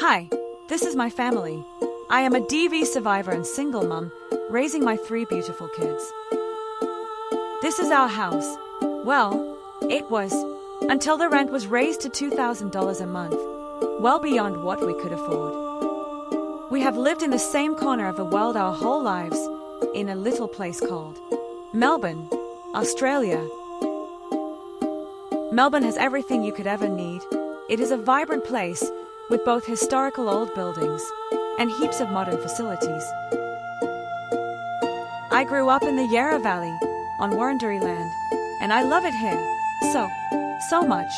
Hi, this is my family. I am a DV survivor and single mum, raising my 3 beautiful kids. This is our house. Well, it was, until the rent was raised to $2,000 a month, well beyond what we could afford. We have lived in the same corner of the world our whole lives, in a little place called Melbourne, Australia. Melbourne has everything you could ever need. It is a vibrant place with both historical old buildings and heaps of modern facilities. I grew up in the Yarra Valley on Wurundjeri land, and I love it here so much.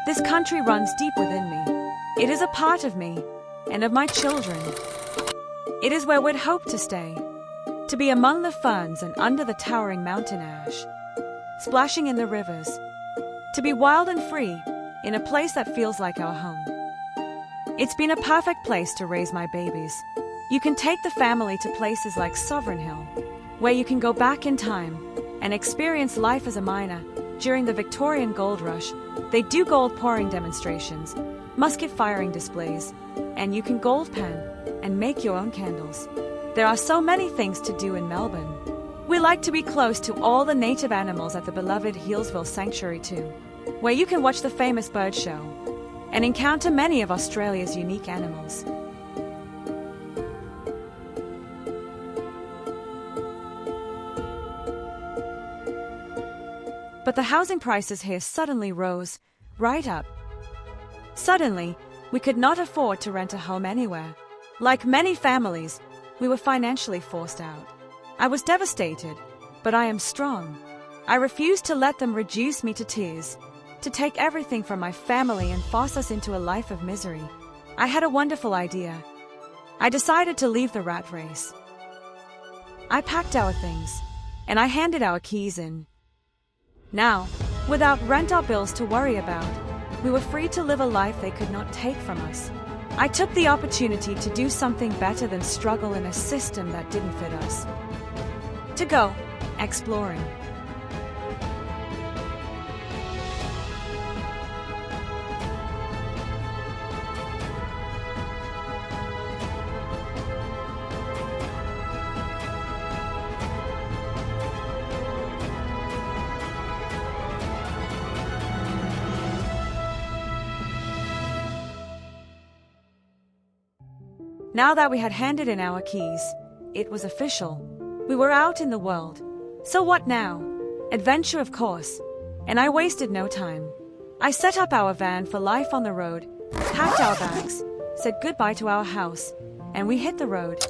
This country runs deep within me. It is a part of me and of my children. It is where we'd hope to stay, to be among the ferns and under the towering mountain ash, splashing in the rivers, to be wild and free in a place that feels like our home. It's been a perfect place to raise my babies. You can take the family to places like Sovereign Hill, where you can go back in time and experience life as a miner. During the Victorian gold rush, they do gold pouring demonstrations, musket firing displays, and you can gold pan and make your own candles. There are so many things to do in Melbourne. We like to be close to all the native animals at the beloved Healesville Sanctuary too, where you can watch the famous bird show and encounter many of Australia's unique animals. But the housing prices here suddenly rose right up. Suddenly, we could not afford to rent a home anywhere. Like many families, we were financially forced out. I was devastated, but I am strong. I refused to let them reduce me to tears, to take everything from my family and force us into a life of misery. I had a wonderful idea. I decided to leave the rat race. I packed our things, and I handed our keys in. Now, without rent or bills to worry about, we were free to live a life they could not take from us. I took the opportunity to do something better than struggle in a system that didn't fit us. To go exploring. Now that we had handed in our keys, it was official. We were out in the world. So what now? Adventure, of course. And I wasted no time. I set up our van for life on the road, packed our bags, said goodbye to our house, and we hit the road.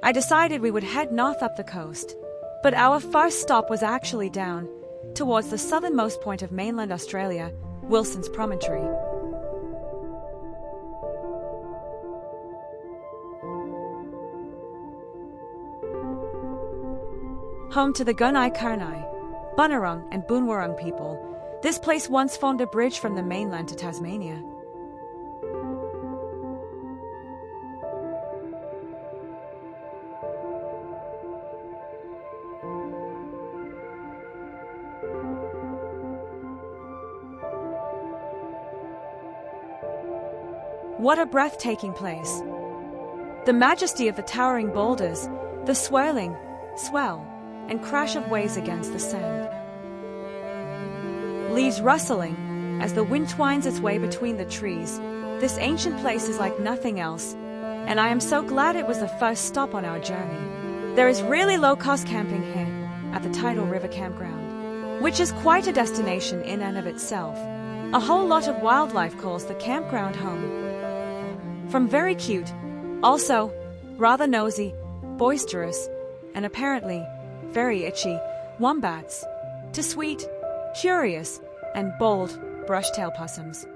I decided we would head north up the coast. But our first stop was actually down, towards the southernmost point of mainland Australia, Wilson's Promontory. Home to the Gunai Karnai, Bunurong and Boonwurrung people, this place once formed a bridge from the mainland to Tasmania. What a breathtaking place! The majesty of the towering boulders, the swirling, swell, and crash of waves against the sand. Leaves rustling as the wind twines its way between the trees. This ancient place is like nothing else, and I am so glad it was the first stop on our journey. There is really low-cost camping here at the Tidal River Campground, which is quite a destination in and of itself. A whole lot of wildlife calls the campground home. From very cute, also rather nosy, boisterous, and apparently very itchy wombats, to sweet, curious, and bold brush-tail possums.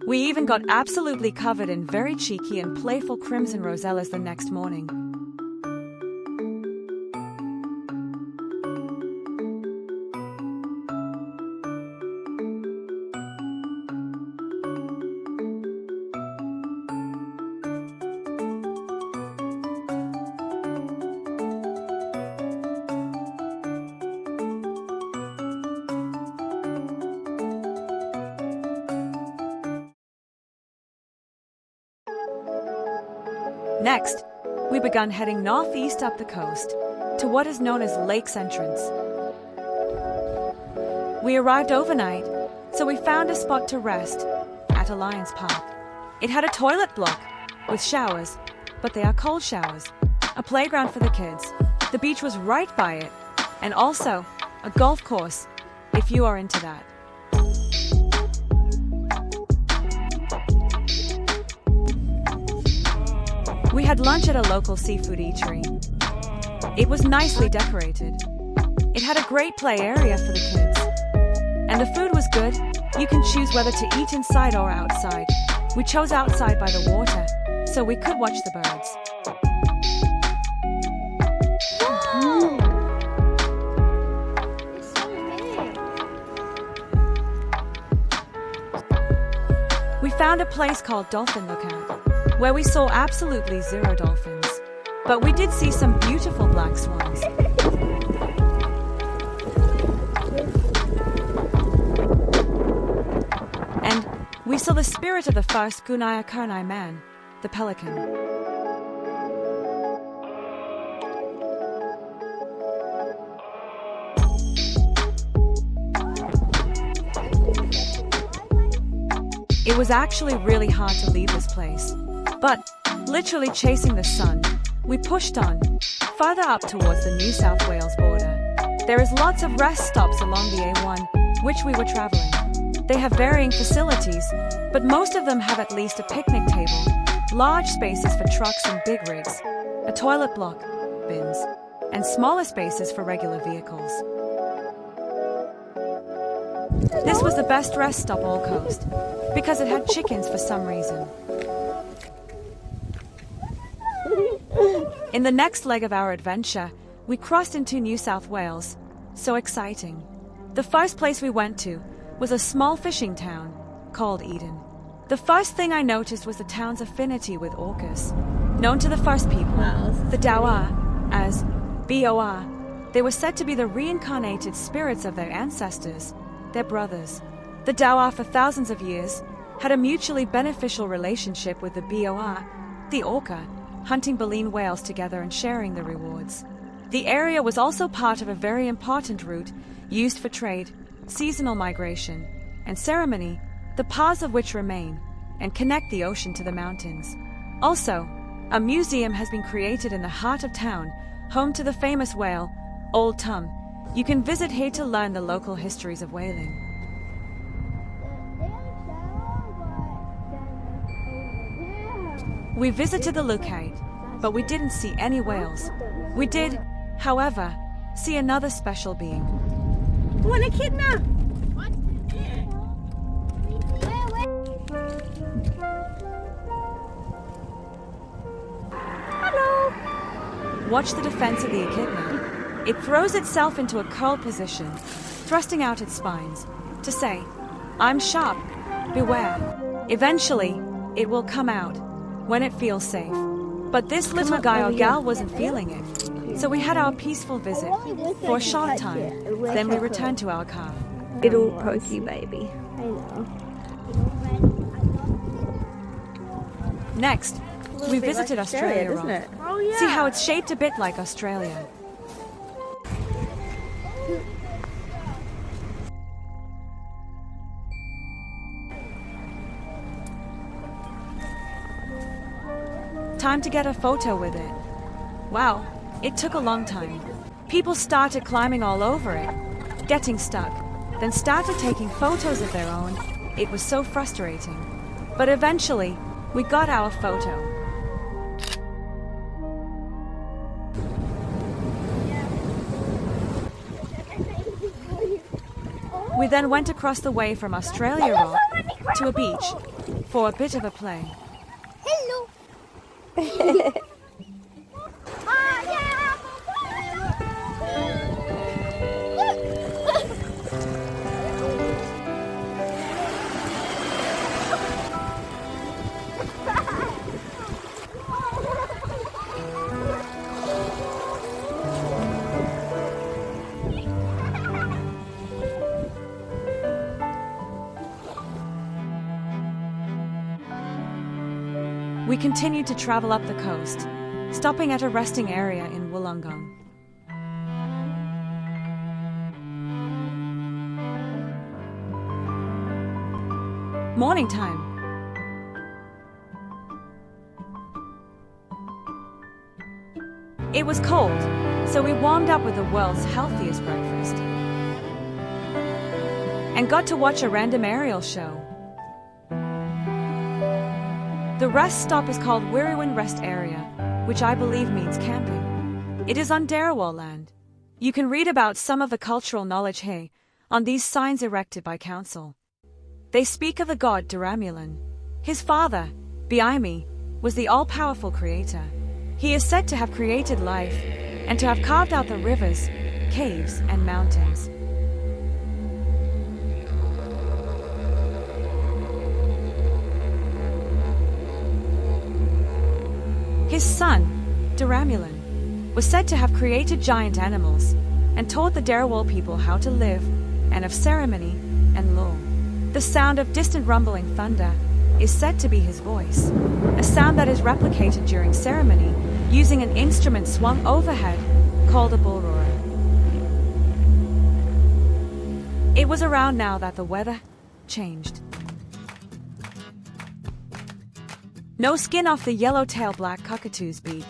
We even got absolutely covered in very cheeky and playful crimson rosellas the next morning. Next, we began heading northeast up the coast to what is known as Lake's Entrance. We arrived overnight, so we found a spot to rest at Alliance Park. It had a toilet block with showers, but they are cold showers, a playground for the kids. The beach was right by it, and also a golf course, if you are into that. We had lunch at a local seafood eatery. It was nicely decorated. It had a great play area for the kids. And the food was good. You can choose whether to eat inside or outside. We chose outside by the water, so we could watch the birds. We found a place called Dolphin Lookout, where we saw absolutely zero dolphins. But we did see some beautiful black swans. And we saw the spirit of the first Gunaya Karnai man, the pelican. It was actually really hard to leave this place. But, literally chasing the sun, we pushed on, farther up towards the New South Wales border. There is lots of rest stops along the A1, which we were traveling. They have varying facilities, but most of them have at least a picnic table, large spaces for trucks and big rigs, a toilet block, bins, and smaller spaces for regular vehicles. This was the best rest stop all coast, because it had chickens for some reason. In the next leg of our adventure, we crossed into New South Wales. So exciting. The first place we went to was a small fishing town called Eden. The first thing I noticed was the town's affinity with orcas, known to the first people, the Dawa, as Bor. They were said to be the reincarnated spirits of their ancestors, their brothers. The Dawa, for thousands of years, had a mutually beneficial relationship with the Bor, the orca, hunting baleen whales together and sharing the rewards. The area was also part of a very important route used for trade, seasonal migration, and ceremony, the paths of which remain and connect the ocean to the mountains. Also, a museum has been created in the heart of town, home to the famous whale, Old Tum. You can visit here to learn the local histories of whaling. We visited the lookout, but we didn't see any whales. We did, however, see another special being. Want a kidnap? Hello. Watch the defense of the echidna. It throws itself into a curled position, thrusting out its spines, to say, "I'm sharp, beware." Eventually, it will come out when it feels safe. But this little guy or gal wasn't feeling it. So we had our peaceful visit for a short time. Then we returned to our car. Little pokey baby. I know. Next, we visited like Australia doesn't Rock. it? Oh, yeah. See how it's shaped a bit like Australia. Time to get a photo with it. Wow, it took a long time. People started climbing all over it, getting stuck, then started taking photos of their own. It was so frustrating. But eventually, we got our photo. We then went across the way from Australia Rock to a beach for a bit of a play. Hello. we continued to travel up the coast, stopping at a resting area in Wollongong. Morning time. It was cold, so we warmed up with the world's healthiest breakfast and got to watch a random aerial show. The rest stop is called Wirrawin Rest Area, which I believe means camping. It is on Darawal land. You can read about some of the cultural knowledge here on these signs erected by council. They speak of the god Duramulan. His father, Biami, was the all-powerful creator. He is said to have created life and to have carved out the rivers, caves, and mountains. His son, Duramulan, was said to have created giant animals and taught the Darawal people how to live and of ceremony and law. The sound of distant rumbling thunder is said to be his voice, a sound that is replicated during ceremony using an instrument swung overhead called a bullroarer. It was around now that the weather changed. No skin off the yellow-tailed black cockatoo's beak,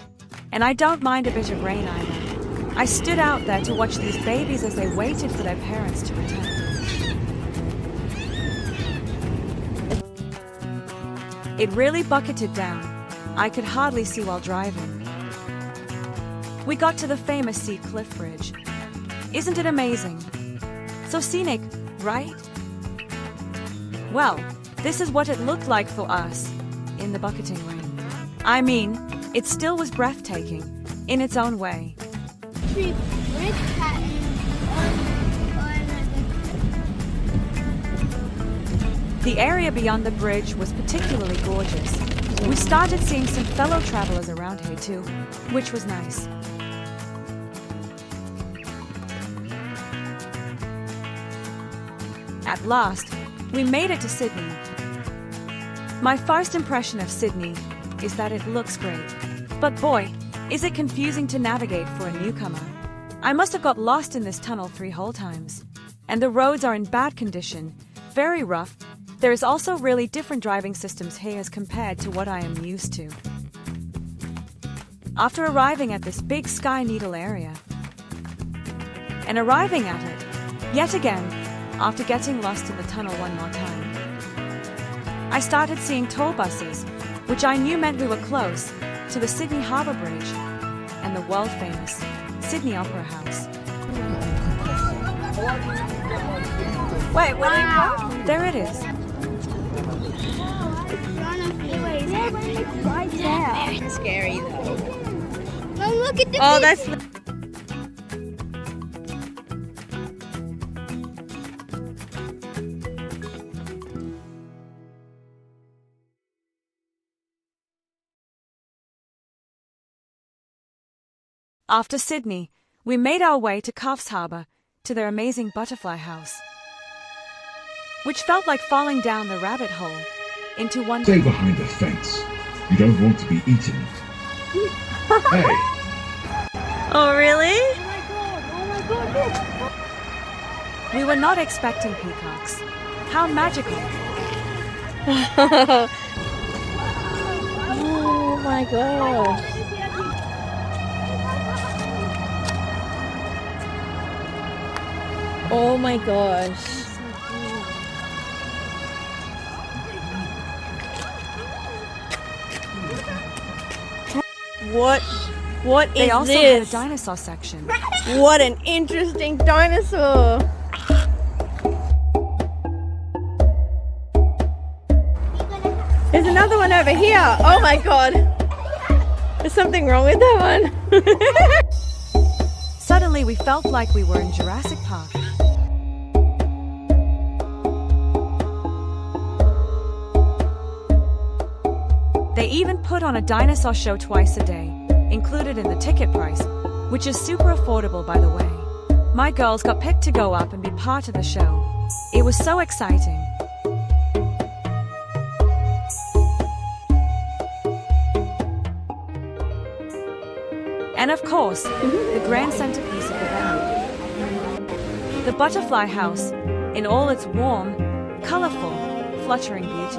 and I don't mind a bit of rain either. I stood out there to watch these babies as they waited for their parents to return. It really bucketed down. I could hardly see while driving. We got to the famous Sea Cliff Bridge. Isn't it amazing? So scenic, right? Well, this is what it looked like for us in the bucketing rain. I mean, it still was breathtaking in its own way. The area beyond the bridge was particularly gorgeous. We started seeing some fellow travelers around here too, which was nice. At last, we made it to Sydney. My first impression of Sydney is that it looks great. But boy, is it confusing to navigate for a newcomer. I must have got lost in this tunnel 3 whole times. And the roads are in bad condition, very rough. There is also really different driving systems here as compared to what I am used to. After arriving at this big Sky Needle area, and arriving at it, yet again, after getting lost in the tunnel one more time, I started seeing tour buses, which I knew meant we were close to the Sydney Harbour Bridge and the world-famous Sydney Opera House. Wait, where did it go? There it is. Right there. Very scary though. No, look at the Oh, that's. After Sydney, we made our way to Coffs Harbour to their amazing butterfly house, which felt like falling down the rabbit hole into one. Stay behind the fence. You don't want to be eaten. Hey, Oh, really? Oh my god, We were not expecting peacocks. How magical. Oh my gosh. Oh my gosh. What They is also had this? a dinosaur section. What an interesting dinosaur. There's another one over here. Oh my god. There's something wrong with that one. Suddenly, we felt like we were in Jurassic Park. They even put on a dinosaur show twice a day, included in the ticket price, which is super affordable, by the way. My girls got picked to go up and be part of the show. It was so exciting. And of course, the grand centerpiece of the venue. The butterfly house, in all its warm, colorful, fluttering beauty.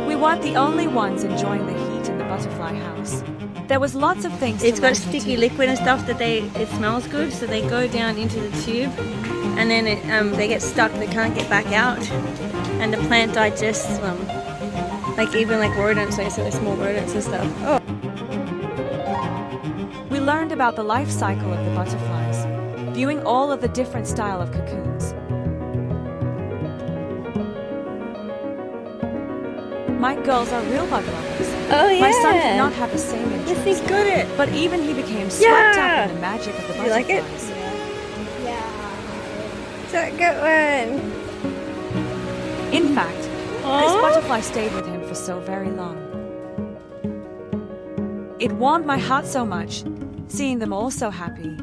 We weren't the only ones enjoying the heat in the butterfly house. There was lots of things It's to got learn sticky to do. liquid and stuff that it smells good, so they go down into the tube and then they get stuck, they can't get back out, and the plant digests them. Like even like rodents, like I said, small rodents and stuff. Oh. We learned about the life cycle of the butterflies, viewing all of the different style of cocoons. My girls are real bug lovers. Oh yeah. My son did not have the same interest. Yes, he's good at it. But even he became swept Yeah. up in the magic of the You like it? butterflies. It's a good one. In fact, this butterfly stayed with him for so very long. It warmed my heart so much, seeing them all so happy.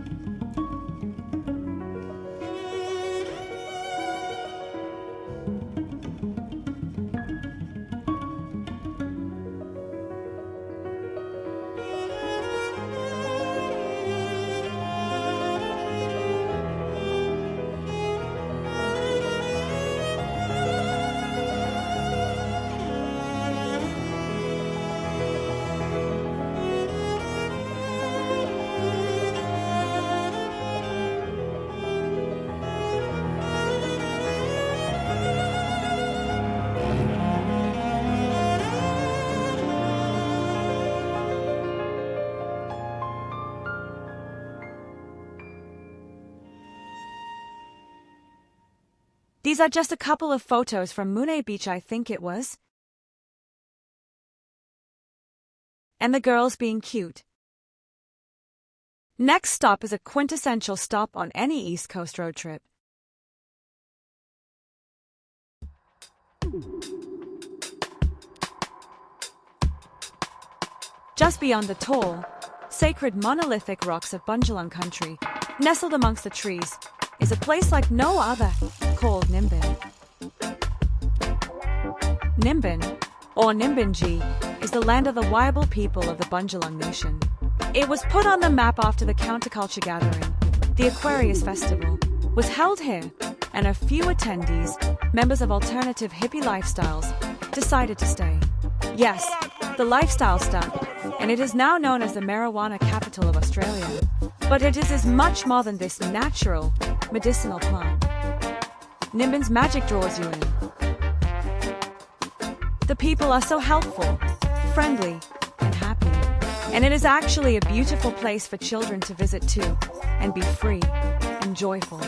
These are just a couple of photos from Mune Beach, I think it was. And the girls being cute. Next stop is a quintessential stop on any East Coast road trip. Just beyond the tall, sacred monolithic rocks of Bundjalung country, nestled amongst the trees, is a place like no other, called Nimbin. Nimbin, or Nimbinji, is the land of the Waible people of the Bundjalung Nation. It was put on the map after the counterculture gathering, the Aquarius Festival, was held here, and a few attendees, members of alternative hippie lifestyles, decided to stay. Yes, the lifestyle stuck, and it is now known as the marijuana capital of Australia. But it is much more than this natural, medicinal plant. Nimbin's magic draws you in. The people are so helpful, friendly, and happy. And it is actually a beautiful place for children to visit too, and be free and joyful.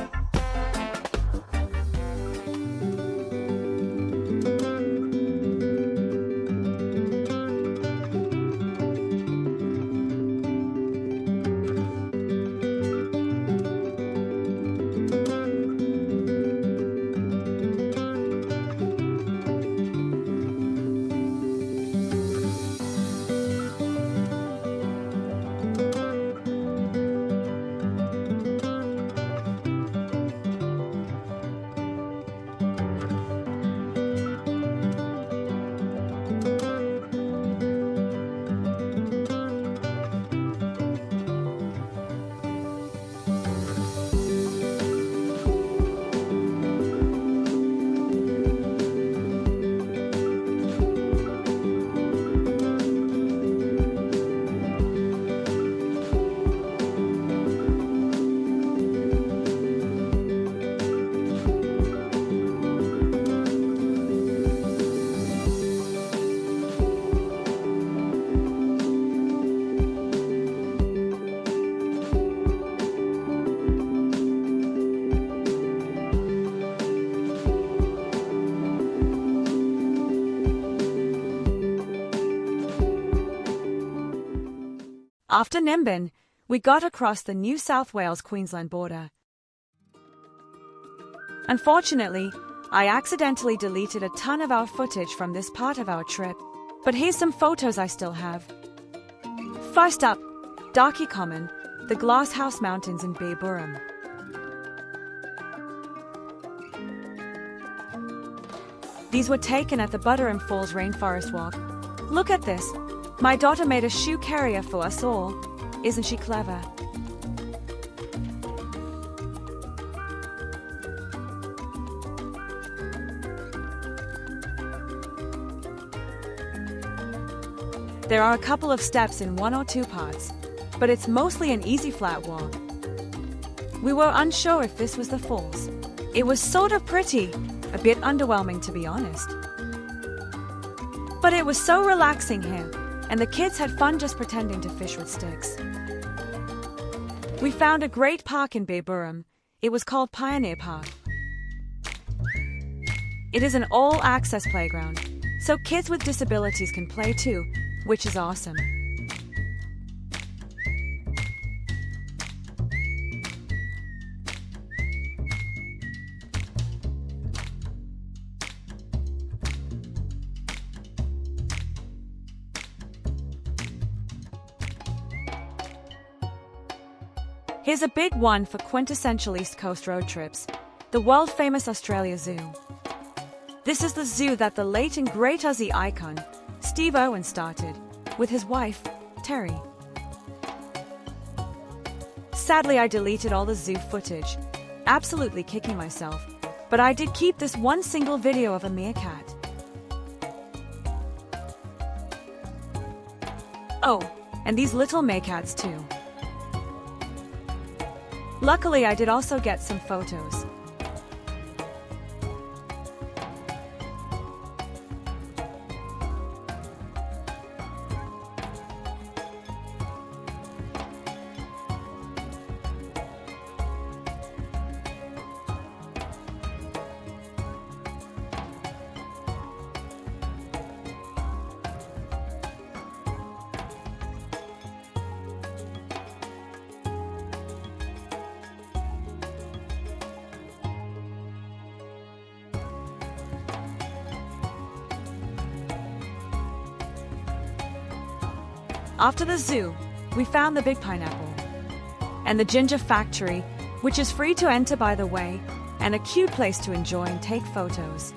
After Nimbin, we got across the New South Wales-Queensland border. Unfortunately, I accidentally deleted a ton of our footage from this part of our trip, but here's some photos I still have. First up, Darky Common, the Glass House Mountains in Bayburum. These were taken at the Butterum Falls Rainforest Walk. Look at this. My daughter made a shoe carrier for us all. Isn't she clever? There are a couple of steps in 1 or 2 parts, but it's mostly an easy flat walk. We were unsure if this was the falls. It was sort of pretty, a bit underwhelming to be honest. But it was so relaxing here, and the kids had fun just pretending to fish with sticks. We found a great park in Bayburum. It was called Pioneer Park. It is an all-access playground, so kids with disabilities can play too, which is awesome. Here's a big one for quintessential East Coast road trips, the world-famous Australia Zoo. This is the zoo that the late and great Aussie icon, Steve Irwin started, with his wife, Terry. Sadly, I deleted all the zoo footage, absolutely kicking myself, but I did keep this one single video of a meerkat. Oh, and these little meerkats too. Luckily, I did also get some photos. After the zoo, we found the Big Pineapple and the Ginger Factory, which is free to enter by the way, and a cute place to enjoy and take photos.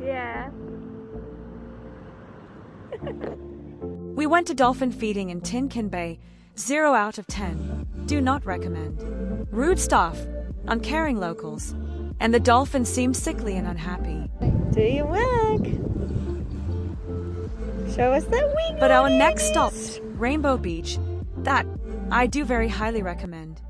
Yeah. We went to dolphin feeding in Tin Can Bay, 0 out of 10. Do not recommend. Rude staff, uncaring locals, and the dolphins seemed sickly and unhappy. Do your work. Show us that wiggle. But our next stop, Rainbow Beach, that I do very highly recommend.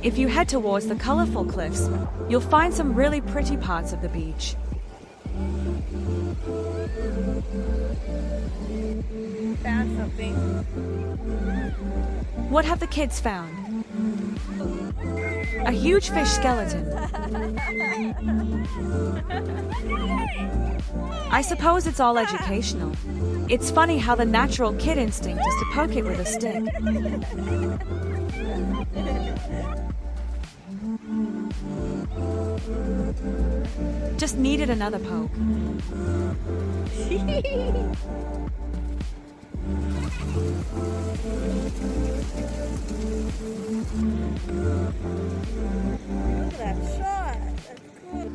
If you head towards the colorful cliffs, you'll find some really pretty parts of the beach. Found something. What have the kids found? A huge fish skeleton. I suppose it's all educational. It's funny how the natural kid instinct is to poke it with a stick. Just needed another poke. Look at that shot. That's good.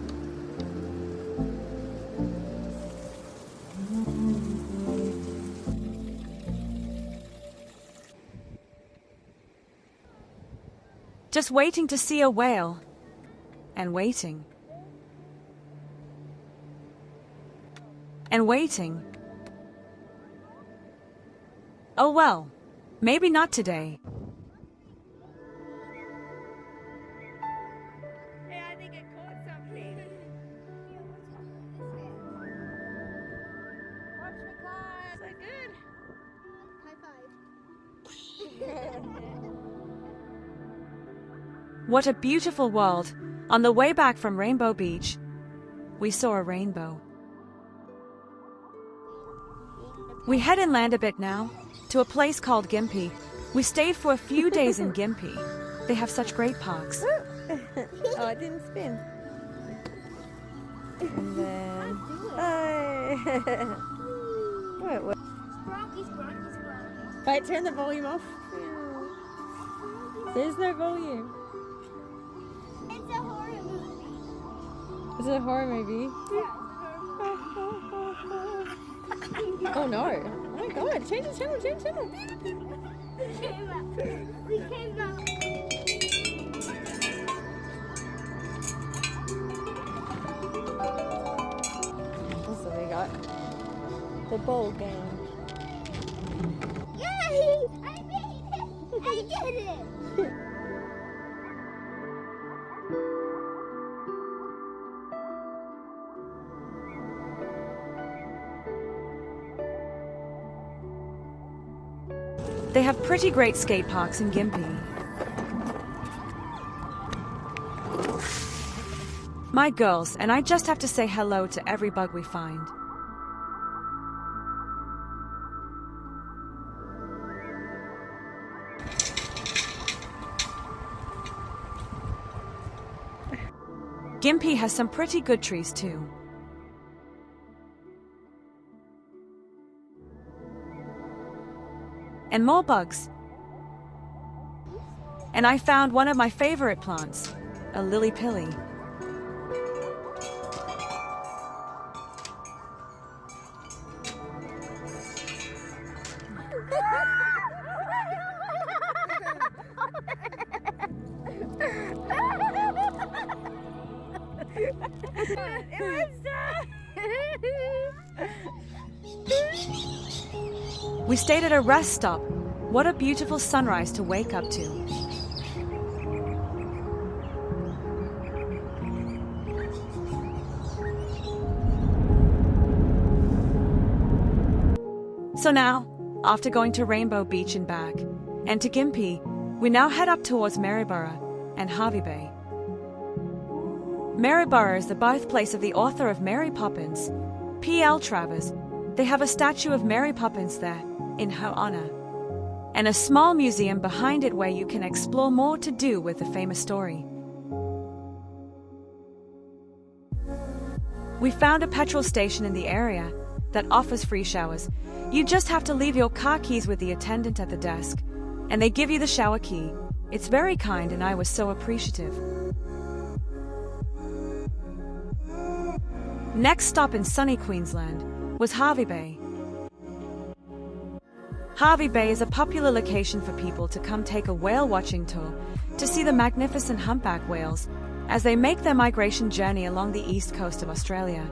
Just waiting to see a whale. And waiting. And waiting. Oh well, maybe not today. Yeah, I think it caught something. Watch me caught. So good. High five. What a beautiful world. On the way back from Rainbow Beach, we saw a rainbow. We head inland a bit now, to a place called Gympie. We stayed for a few days in Gympie. They have such great parks. Oh, it didn't spin. And then... Oh. Wait, wait. Wait, turn the volume off. There's no volume. It's a horror movie. Is it a horror movie? Oh no. Oh my god, change the channel, change the channel. We came out. Also we got the bowl game. Yay! I made it! I did it! They have pretty great skate parks in Gympie. My girls and I just have to say hello to every bug we find. Gympie has some pretty good trees too. And more bugs. And I found one of my favorite plants, a lily-pilly. We stayed at a rest stop. What a beautiful sunrise to wake up to. So now, after going to Rainbow Beach and back, and to Gympie, we now head up towards Maryborough and Hervey Bay. Maryborough is the birthplace of the author of Mary Poppins, P.L. Travers. They have a statue of Mary Poppins there, in her honor, and a small museum behind it where you can explore more to do with the famous story. We found a petrol station in the area that offers free showers. You just have to leave your car keys with the attendant at the desk, and they give you the shower key. It's very kind and I was so appreciative. Next stop in sunny Queensland was Hervey Bay. Hervey Bay is a popular location for people to come take a whale watching tour to see the magnificent humpback whales as they make their migration journey along the east coast of Australia.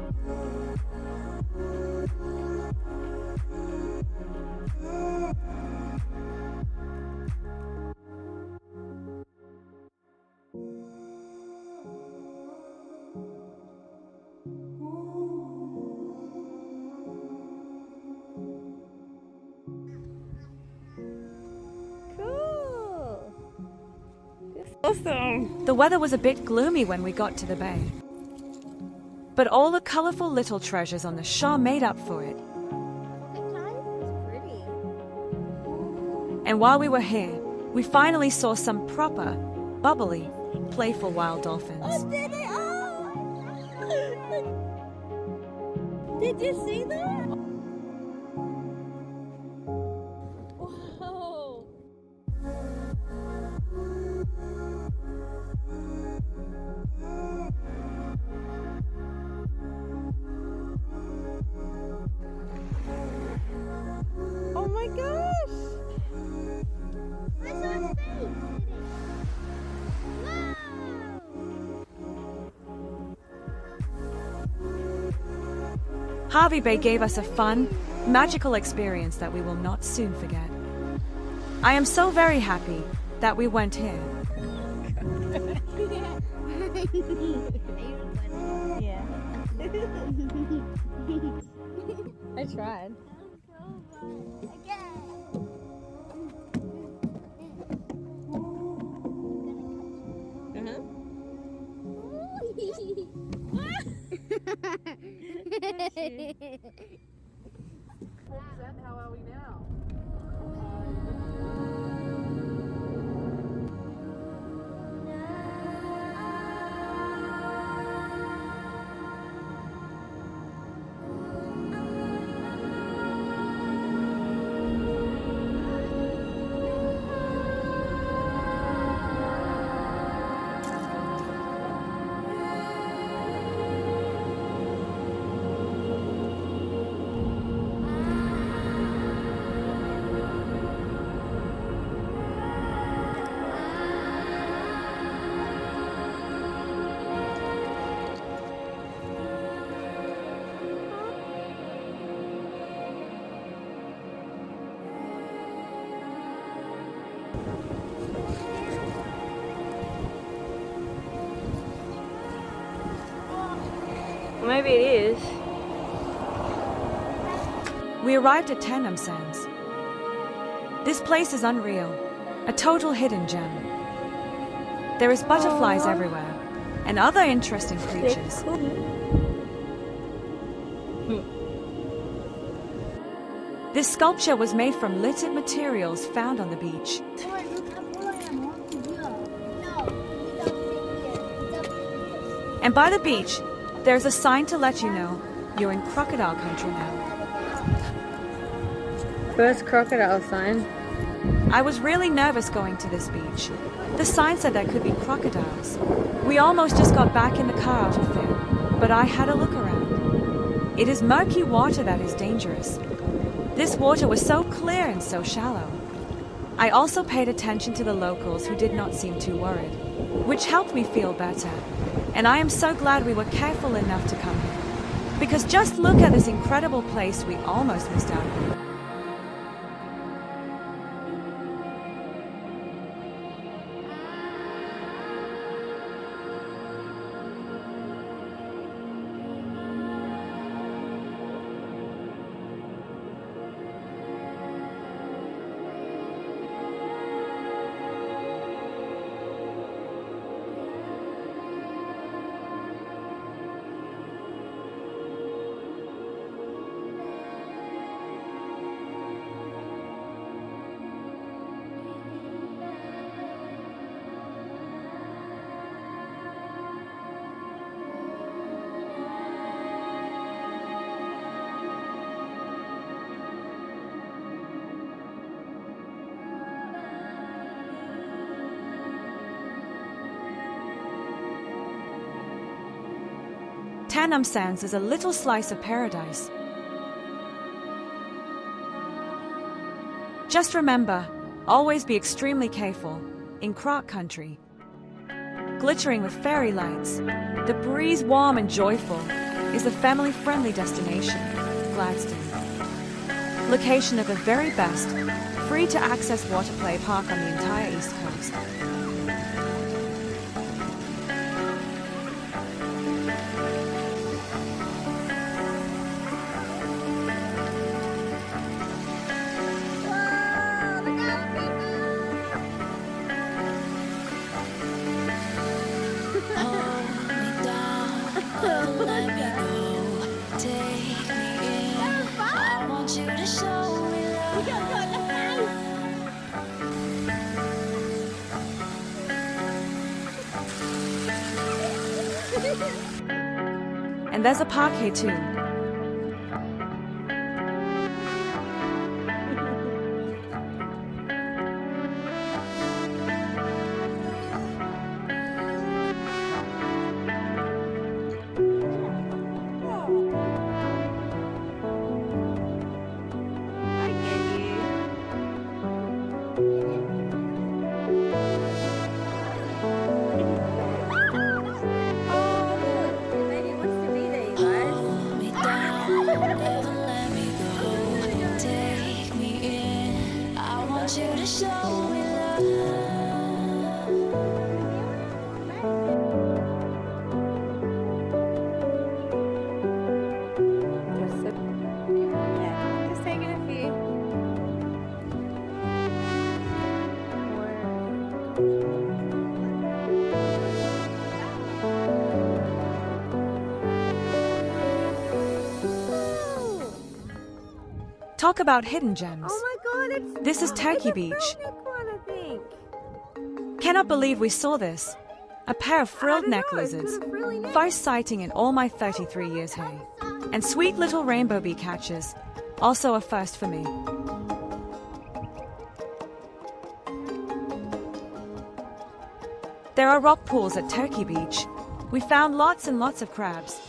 Awesome. The weather was a bit gloomy when we got to the bay. but all the colorful little treasures on the shore made up for it. It's pretty. And while we were here, we finally saw some proper, bubbly, playful wild dolphins. Did it? Oh! Did you see that? Whoa! Oh my gosh! I saw his face. Harvey Bay gave us a fun, magical experience that we will not soon forget. I am so very happy that we went here. Yeah. I tried. How are we now? Maybe it is. We arrived at Tandem Sands. This place is unreal, a total hidden gem. There is butterflies everywhere, and other interesting creatures. This sculpture was made from littered materials found on the beach. And by the beach, there's a sign to let you know you're in crocodile country now. First crocodile sign. I was really nervous going to this beach. The sign said there could be crocodiles. We almost just got back in the car out of fear, but I had a look around. It is murky water that is dangerous. This water was so clear and so shallow. I also paid attention to the locals who did not seem too worried, which helped me feel better. And I am so glad we were careful enough to come here. Because just look at this incredible place we almost missed out on. Tandem Sands is a little slice of paradise. Just remember, always be extremely careful in Croc country. Glittering with fairy lights, the breeze warm and joyful, is a family-friendly destination, Gladstone. Location of the very best, free-to-access water play park on the entire East Coast. Hold me down, let me And there's a park here too. I get you. Oh, look, the baby wants to be there, you guys. Hold me down, never let me go. Take me in. I want you to show me love. Yeah, just taking a few. Talk about hidden gems. Oh my god, it's This is Turkey it's a Beach. frilled one, I think. Cannot believe we saw this. A pair of frilled don't neck know, it's lizards. got a frilly neck. First sighting in all my 33 years, hey. And sweet little rainbow bee catchers. Also a first for me. There are rock pools at Turkey Beach. We found lots and lots of crabs.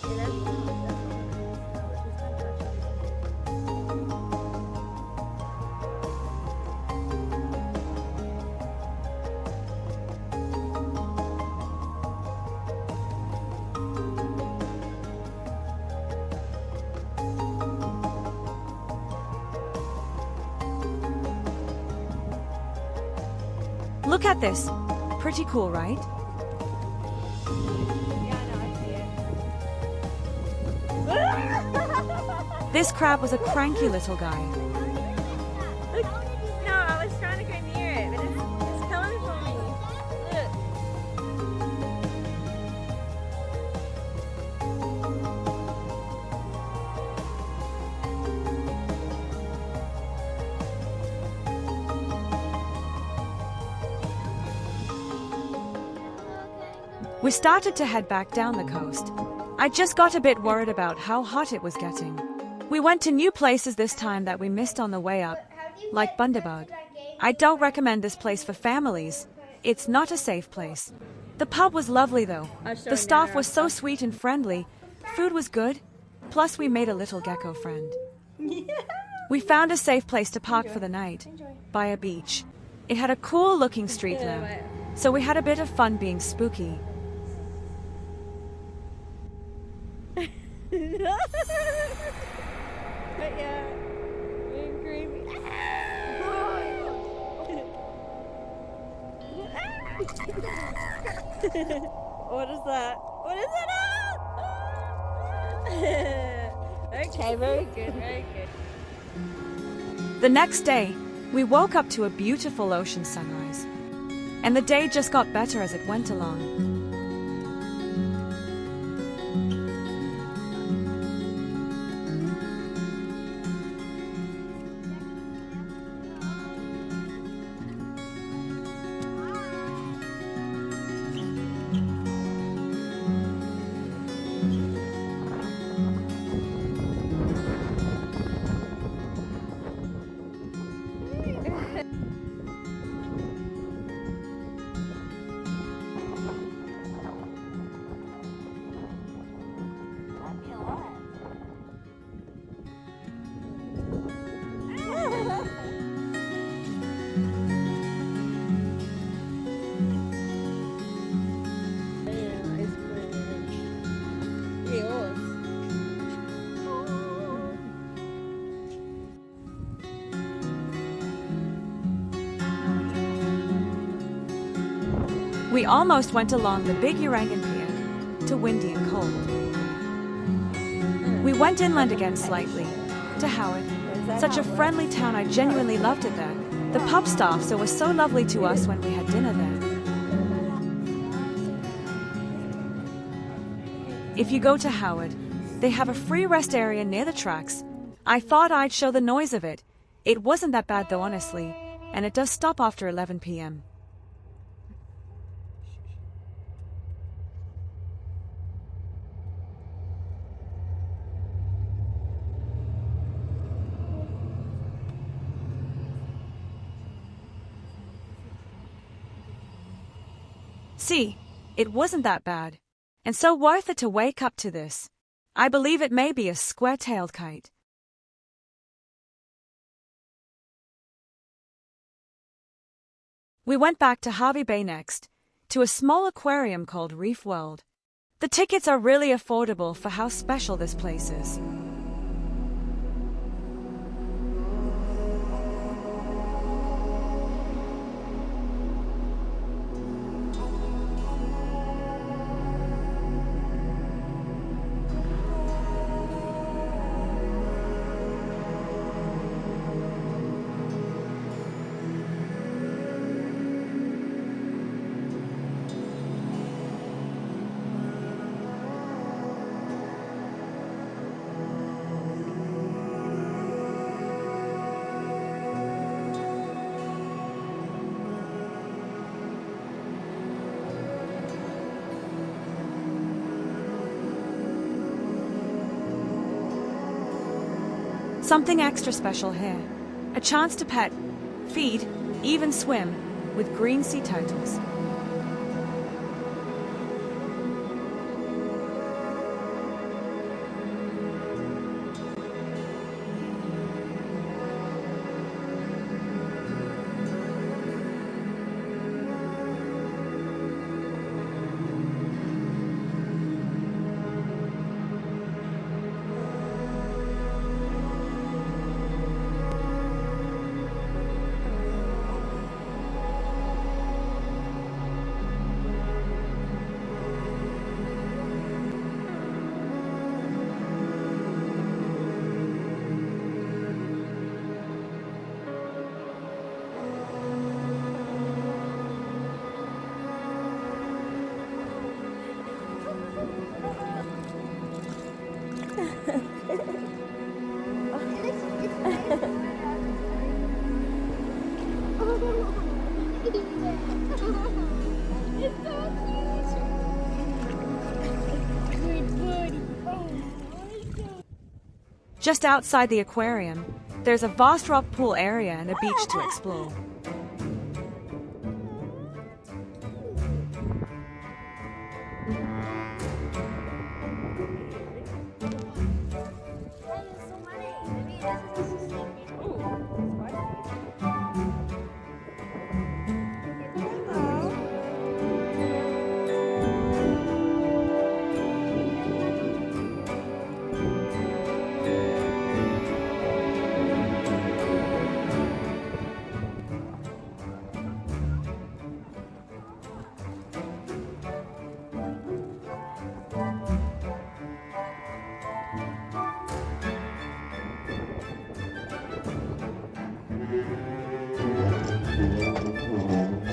Look at this. Pretty cool, right? Yeah, I know, I see it. This crab was a cranky little guy. Look, no, I was trying to go near it, but it's coming for me. Look. We started to head back down the coast. I just got a bit worried about how hot it was getting. We went to new places this time that we missed on the way up, like Bundabug. I don't recommend this place for families. It's not a safe place. The pub was lovely though. The staff was so sweet and friendly. Food was good. Plus we made a little gecko friend. We found a safe place to park for the night, by a beach. It had a cool looking street lamp, so we had a bit of fun being spooky. But yeah, being creepy. What is that? What is it? Okay, very good, very good. The next day, we woke up to a beautiful ocean sunrise. And the day just got better as it went along. We almost went along the big Urangan Pier to windy and cold. We went inland again slightly, to Howard. Such a friendly town, I genuinely loved it there. The pub staff so was so lovely to us when we had dinner there. If you go to Howard, they have a free rest area near the tracks. I thought I'd show the noise of it. It wasn't that bad though, honestly, and it does stop after 11 p.m. See, it wasn't that bad. And so worth it to wake up to this. I believe it may be a square-tailed kite. We went back to Harvey Bay next, to a small aquarium called Reef World. The tickets are really affordable for how special this place is. Something extra special here. A chance to pet, feed, even swim with green sea turtles. Just outside the aquarium, there's a vast rock pool area and a beach to explore.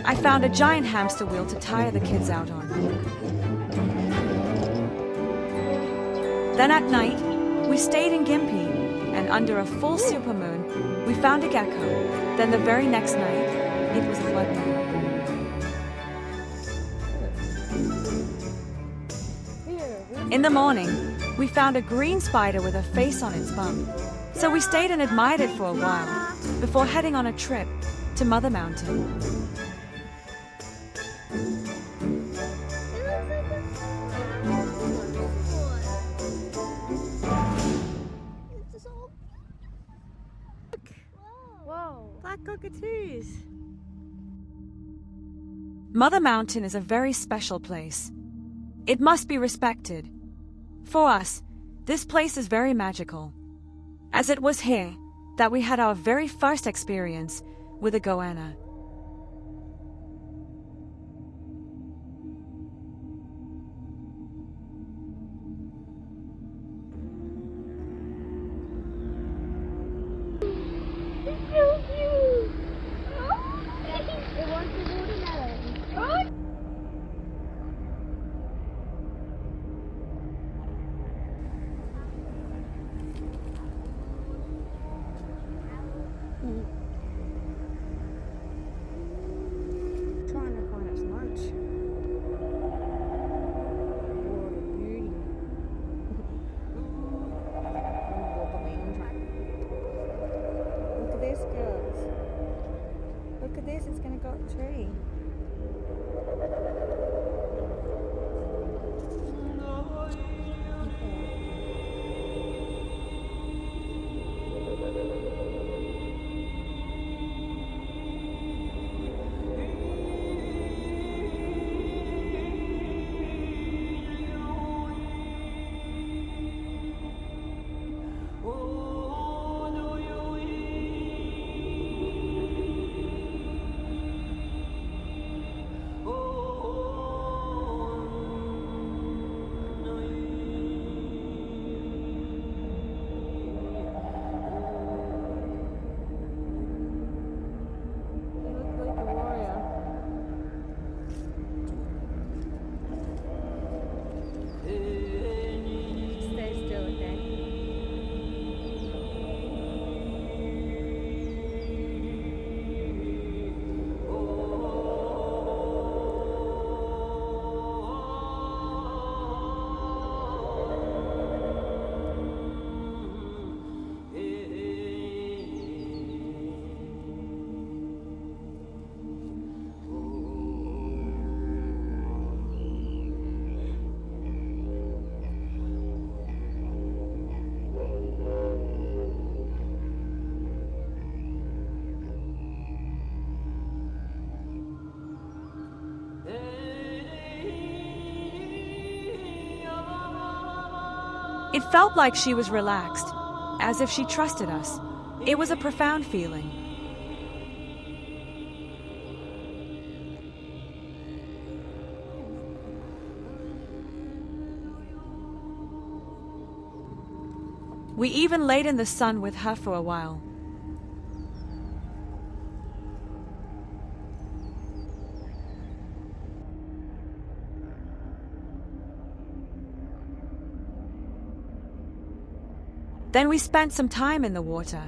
I found a giant hamster wheel to tire the kids out on. Then at night, we stayed in Gympie, and under a full supermoon, we found a gecko. Then the very next night, it was a blood moon. In the morning, we found a green spider with a face on its bum. So we stayed and admired it for a while, before heading on a trip to Mother Mountain. Whoa, black cockatoos. Mother Mountain is a very special place. It must be respected. For us, this place is very magical, as it was here that we had our very first experience with a goanna. felt like she was relaxed, as if she trusted us. It was a profound feeling. We even laid in the sun with her for a while. Then we spent some time in the water.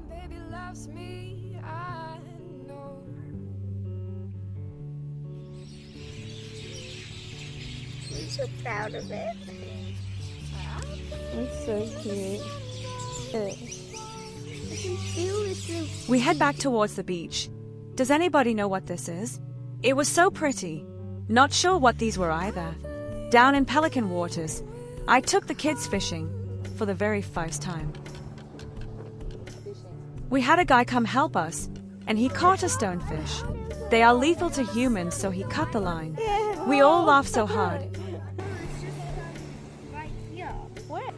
Baby loves me, I know. I'm so proud of it. It's so cute. I can feel it through. We head back towards the beach. Does anybody know what this is? It was so pretty. Not sure what these were either. Down in Pelican waters, I took the kids fishing for the very first time. We had a guy come help us, and he caught a stonefish. They are lethal to humans, so he cut the line. We all laughed so hard. It's just right here. Where?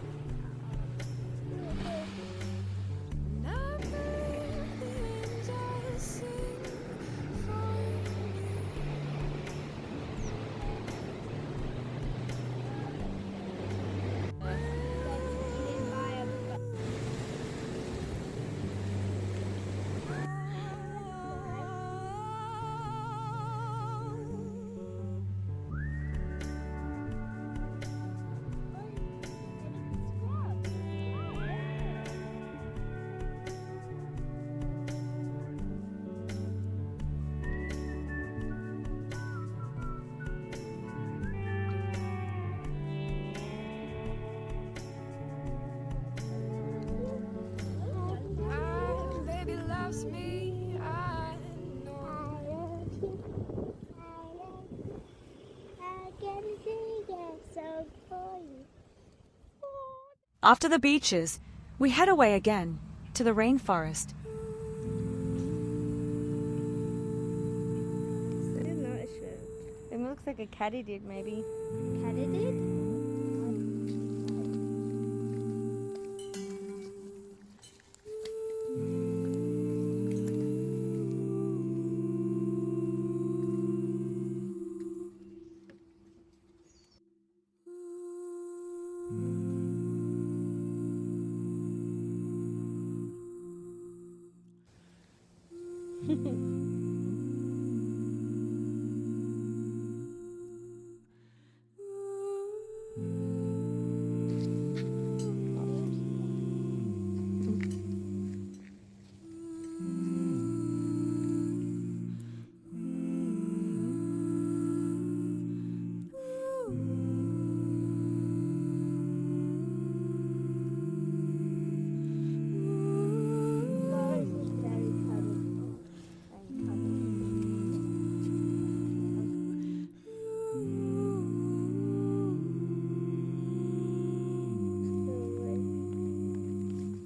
Baby loves me, I know. I can see it so for you. After the beaches, we head away again to the rainforest. It looks like a katydid, maybe. Katydid?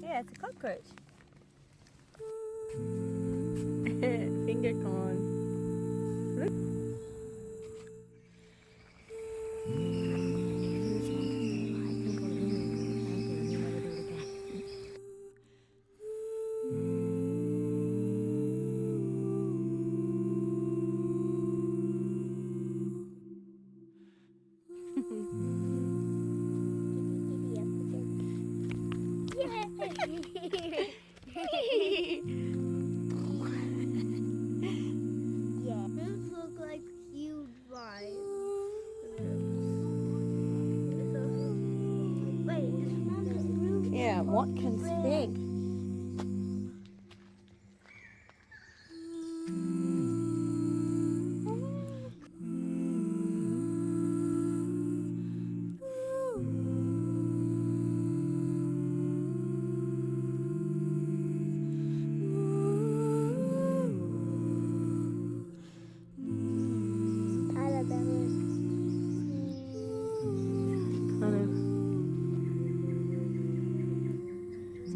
Yeah, it's a cockroach. Finger corn. Yeah. Those look like huge vines. Wait, this Watkins Fig.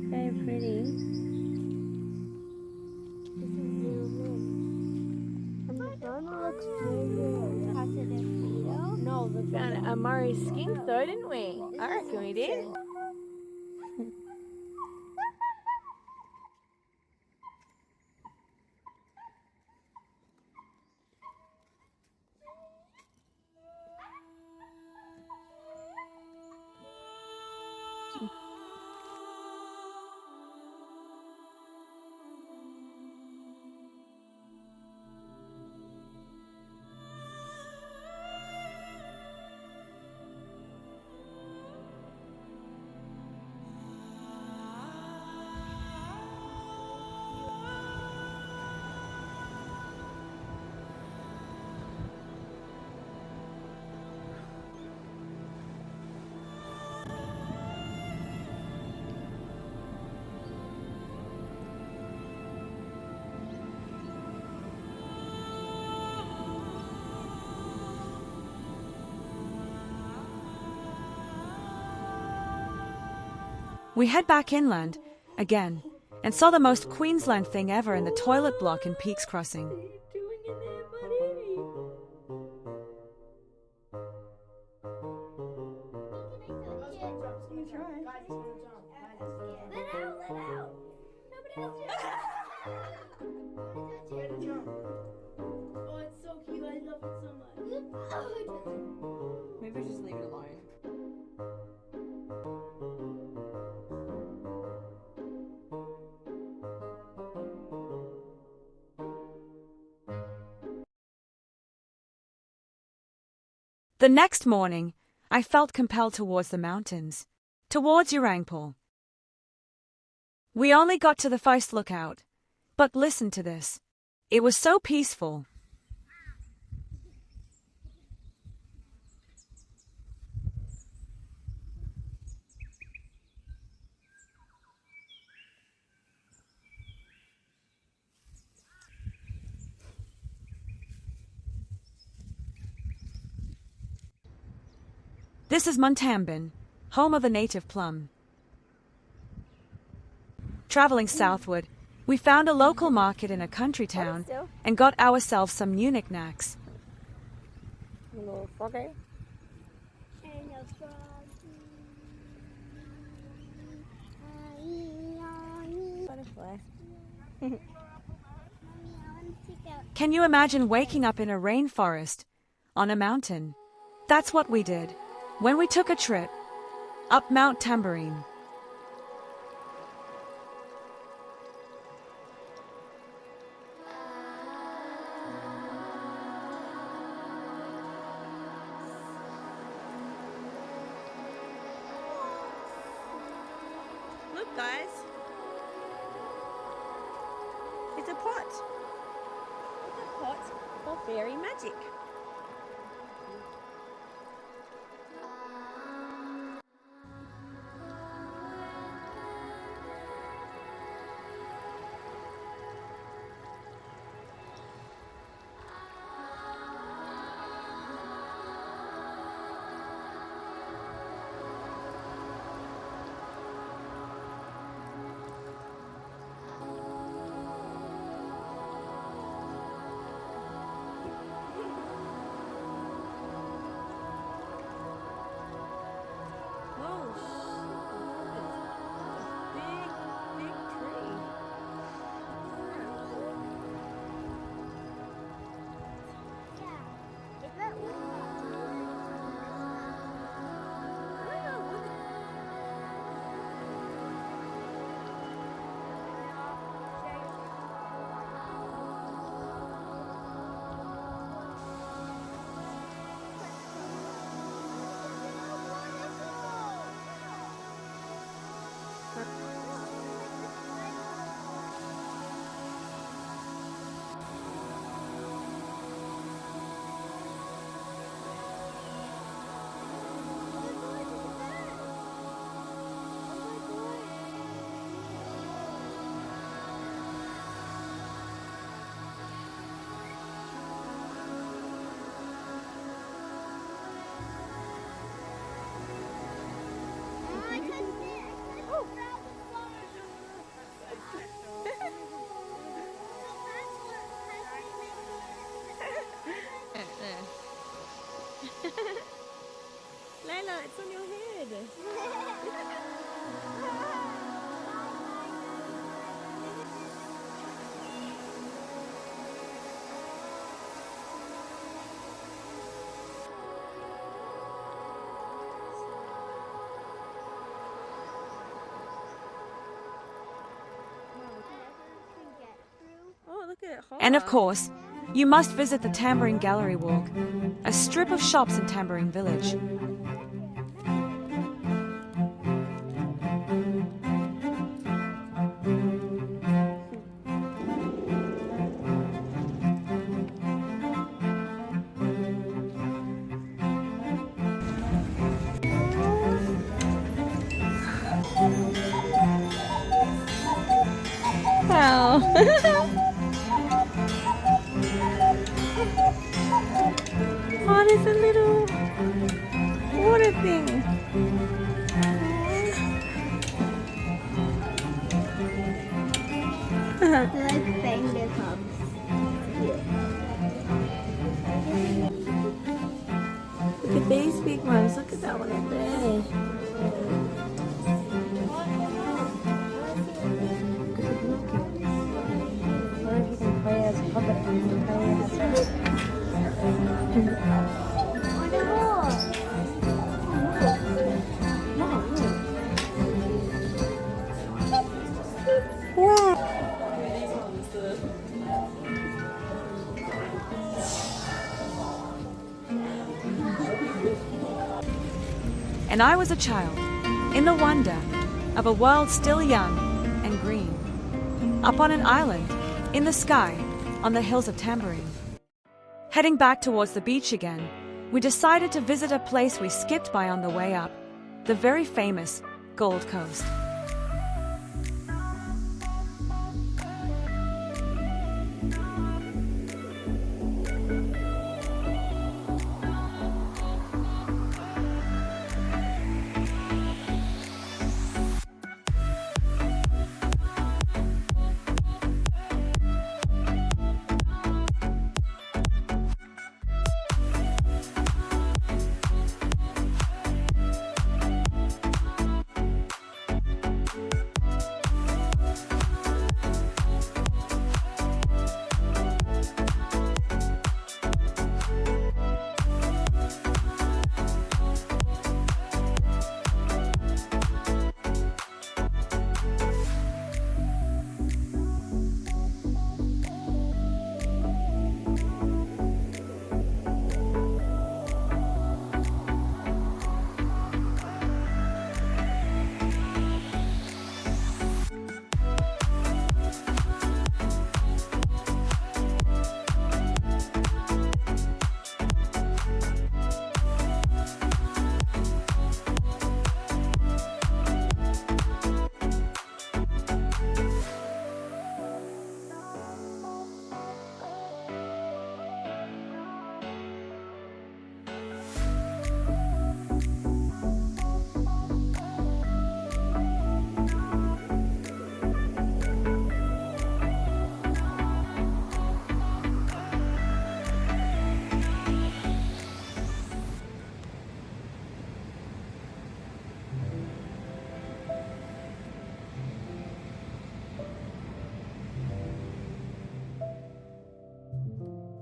Very pretty. No, We found a Murray skink though, didn't we? I reckon we did. We head back inland, again, and saw the most Queensland thing ever in the toilet block in Peaks Crossing. Oh, it's so cute. I love it so much. Maybe just leave it alone. The next morning, I felt compelled towards the mountains, towards Urangpur. We only got to the first lookout, but listen to this. It was so peaceful. This is Muntambin, home of the native plum. Traveling southward, we found a local market in a country town and got ourselves some new knickknacks. A little froggy. And a froggy. Butterfly. Can you imagine waking up in a rainforest, on a mountain? That's what we did when we took a trip up Mount Tambourine. Look, guys. It's a pot. It's a pot of fairy magic. And of course, you must visit the Tambourine Gallery Walk, a strip of shops in Tambourine Village. Wow. Oh, there's a little water thing. They're like banged cubs. Look at these big ones. Look at that one up there. What if you can play as a puppet? And I was a child, in the wonder of a world still young and green, up on an island, in the sky, on the hills of Tambourine. Heading back towards the beach again, we decided to visit a place we skipped by on the way up, the very famous Gold Coast.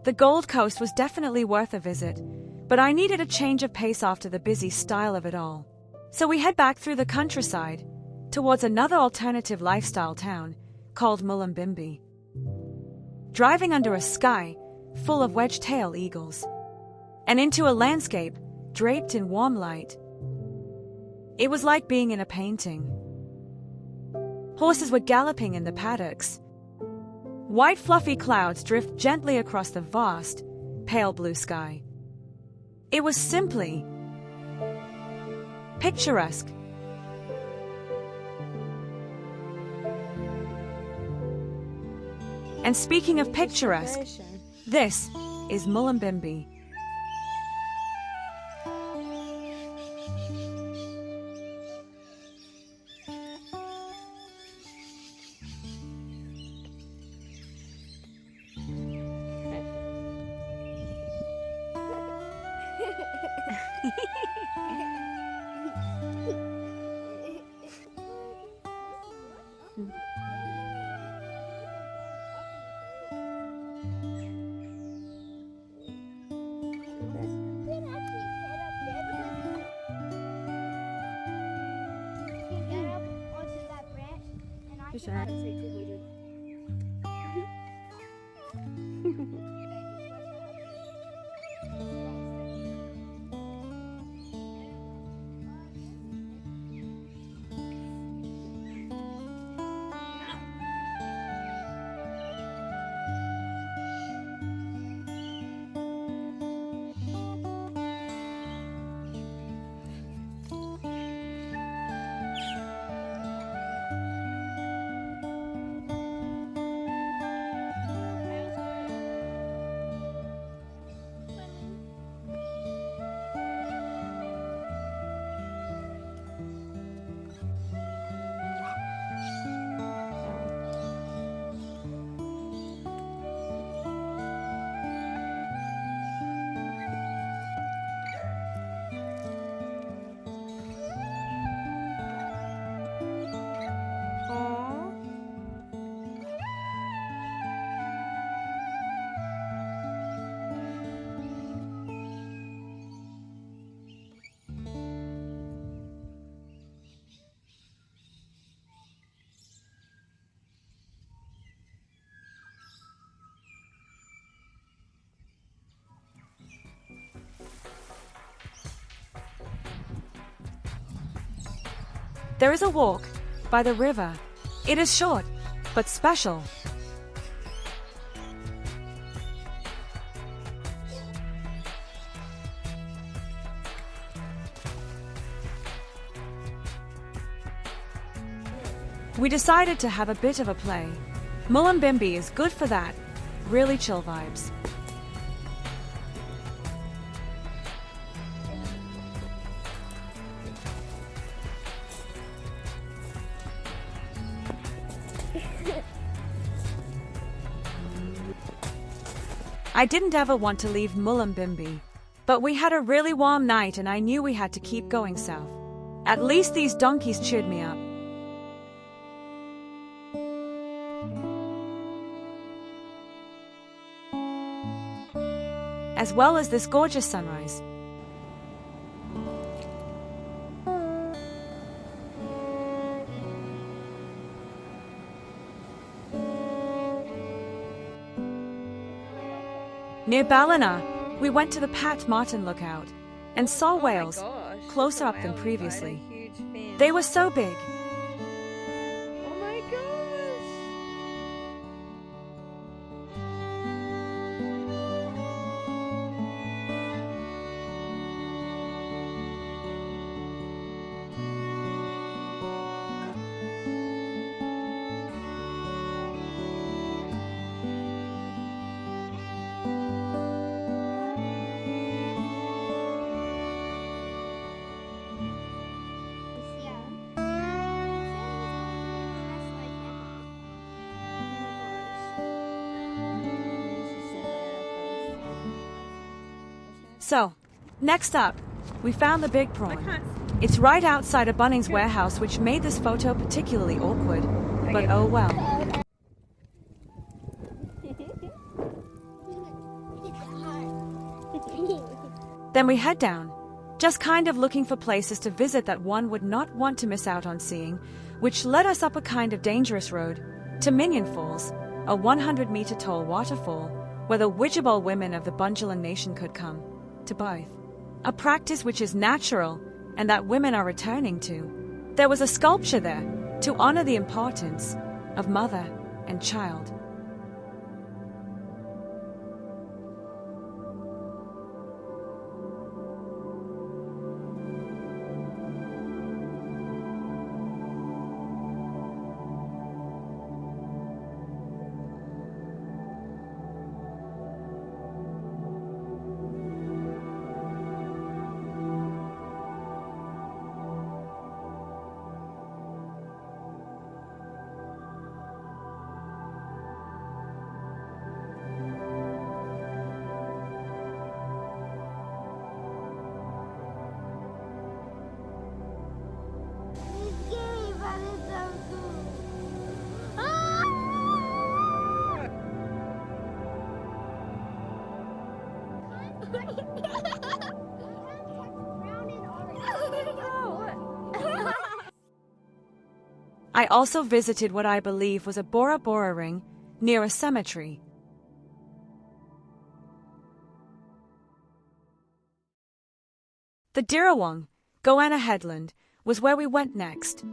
The Gold Coast was definitely worth a visit, but I needed a change of pace after the busy style of it all. So we head back through the countryside, towards another alternative lifestyle town called Mullumbimby. Driving under a sky full of wedge-tail eagles, and into a landscape draped in warm light. It was like being in a painting. Horses were galloping in the paddocks. White fluffy clouds drift gently across the vast, pale blue sky. It was simply picturesque. And speaking of picturesque, this is Mullumbimby. there is a walk by the river. It is short, but special. We decided to have a bit of a play. Mullumbimby is good for that. Really chill vibes. I didn't ever want to leave Mullumbimby, but we had a really warm night and I knew we had to keep going south. At least these donkeys cheered me up. As well as this gorgeous sunrise. Near Ballina, we went to the Pat Martin lookout and saw whales closer up than previously. They were so big. Oh my gosh! So, next up, we found the big prawn. It's right outside a Bunnings warehouse, which made this photo particularly awkward. But oh well. Then we head down, just kind of looking for places to visit that one would not want to miss out on seeing, which led us up a kind of dangerous road to Minion Falls, a 100-meter tall waterfall where the Widjabul women of the Bundjalung Nation could come to bathe, a practice which is natural and that women are returning to. There was a sculpture there to honor the importance of mother and child. I also visited what I believe was a Bora Bora ring near a cemetery. The Dirawong, Goanna Headland, was where we went next.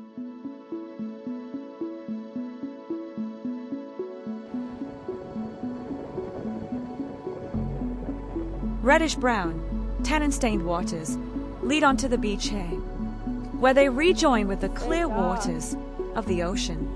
Reddish-brown, tannin-stained waters lead onto the beach here, where they rejoin with the clear waters of the ocean.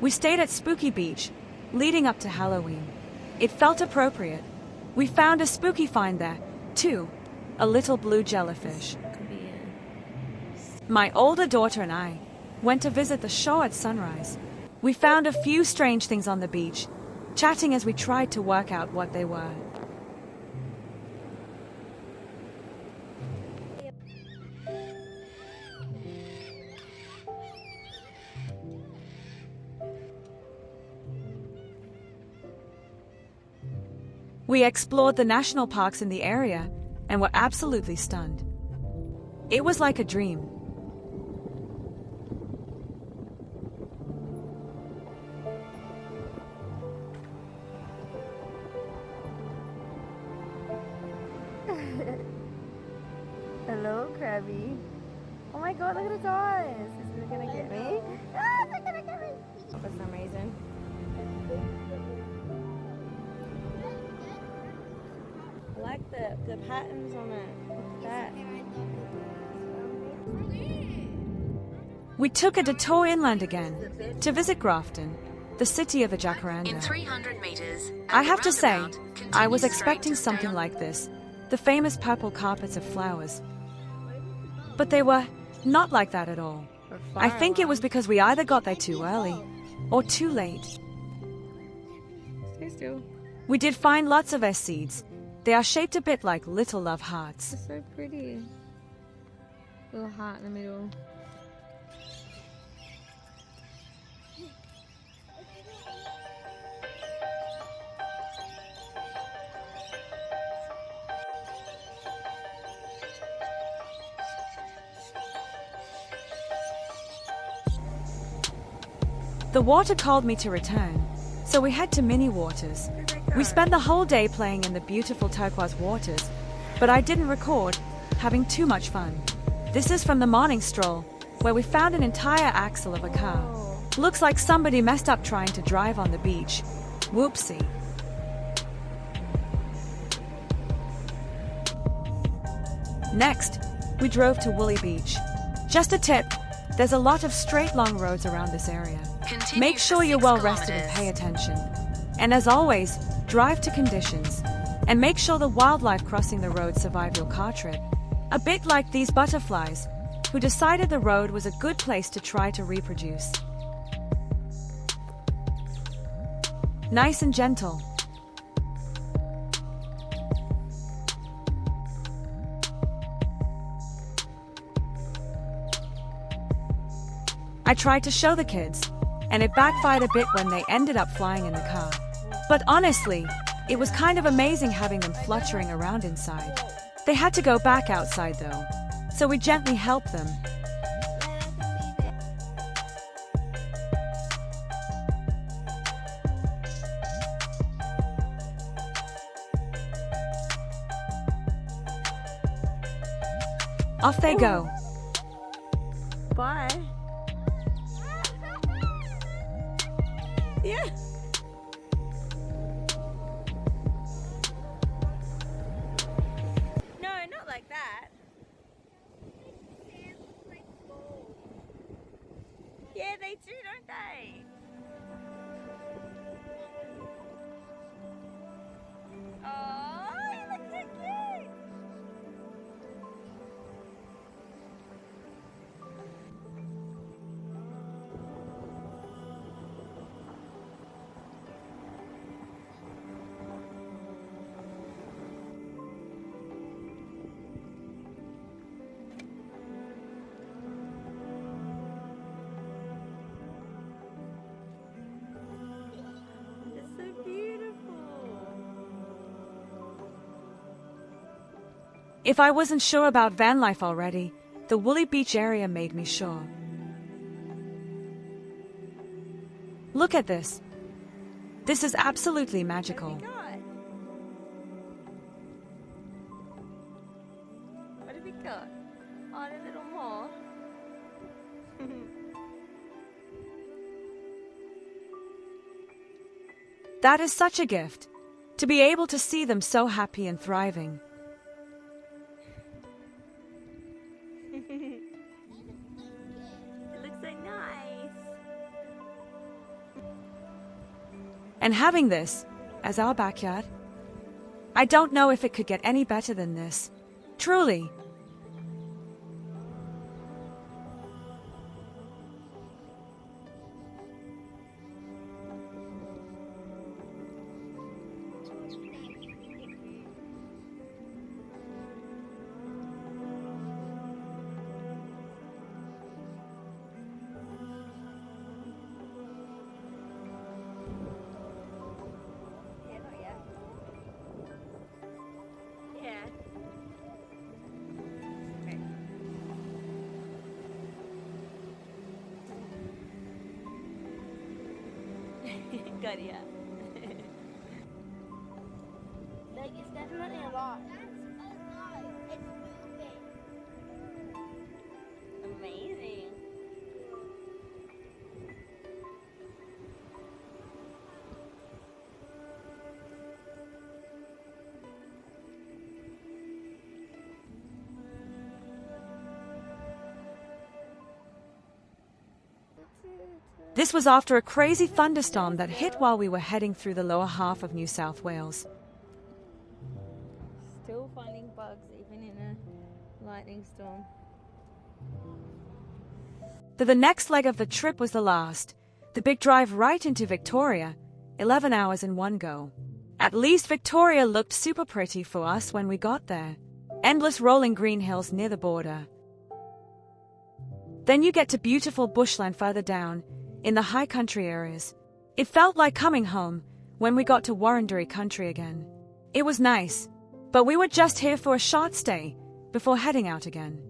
We stayed at Spooky Beach, leading up to Halloween. It felt appropriate. We found a spooky find there, too, a little blue jellyfish. Could be My older daughter and I went to visit the shore at sunrise. We found a few strange things on the beach, chatting as we tried to work out what they were. We explored the national parks in the area and were absolutely stunned. It was like a dream. Hello, Krabby. Oh my god, look at its eyes. Is it gonna get me? Ah, it's gonna get me. For some reason. I like the patterns on it. Look at that. We took a detour inland again to visit Grafton, the city of a jacaranda. In 300 meters, I have to say, I was continue expecting straight something down. like this, the famous purple carpets of flowers. But they were not like that at all. I think it was because we either got there too early or too late. Stay still. We did find lots of seeds. They are shaped a bit like little love hearts. It's so pretty. Little heart in the middle. The water called me to return, so we head to Mini Waters. We spent the whole day playing in the beautiful turquoise waters, but I didn't record having too much fun. This is from the morning stroll, where we found an entire axle of a car. Looks like somebody messed up trying to drive on the beach. Whoopsie. Next, we drove to Woolly Beach. Just a tip, there's a lot of straight long roads around this area. Continue Make for sure you're 6 well rested and kilometers. pay attention. And as always, drive to conditions. And make sure the wildlife crossing the road survive your car trip. A bit like these butterflies, who decided the road was a good place to try to reproduce. Nice and gentle. I tried to show the kids, and it backfired a bit when they ended up flying in the car. But honestly, it was kind of amazing having them fluttering around inside. They had to go back outside though, so we gently helped them. Off they go. Bye. Yeah. No, not like that. Yeah, they do, don't they? Oh, you look so cute. It's so beautiful. If I wasn't sure about van life already, the Woolly Beach area made me sure. Look at this. This is absolutely magical. God. What have we got? Oh, a little more. That is such a gift, to be able to see them so happy and thriving. It looks so nice. And having this as our backyard, I don't know if it could get any better than this. Truly. Yeah. Good, yeah. Like, it's definitely a lot. That's a lot. It's moving. Amazing. This was after a crazy thunderstorm that hit while we were heading through the lower half of New South Wales. Still finding bugs even in a lightning storm. The next leg of the trip was the last, the big drive right into Victoria, 11 hours in one go. At least Victoria looked super pretty for us when we got there. Endless rolling green hills near the border. Then you get to beautiful bushland further down, in the high country areas. It felt like coming home when we got to Wurundjeri country again. It was nice, but we were just here for a short stay before heading out again.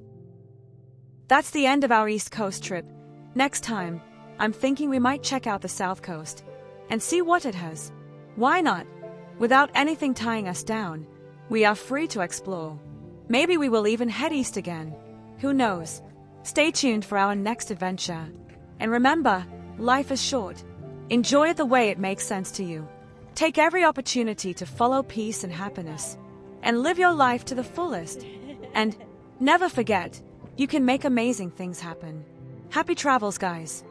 That's the end of our East Coast trip. Next time, I'm thinking we might check out the South Coast and see what it has. Why not? Without anything tying us down, we are free to explore. Maybe we will even head east again. Who knows? Stay tuned for our next adventure. And remember, life is short. Enjoy it the way it makes sense to you. Take every opportunity to follow peace and happiness. And live your life to the fullest. And never forget, you can make amazing things happen. Happy travels, guys.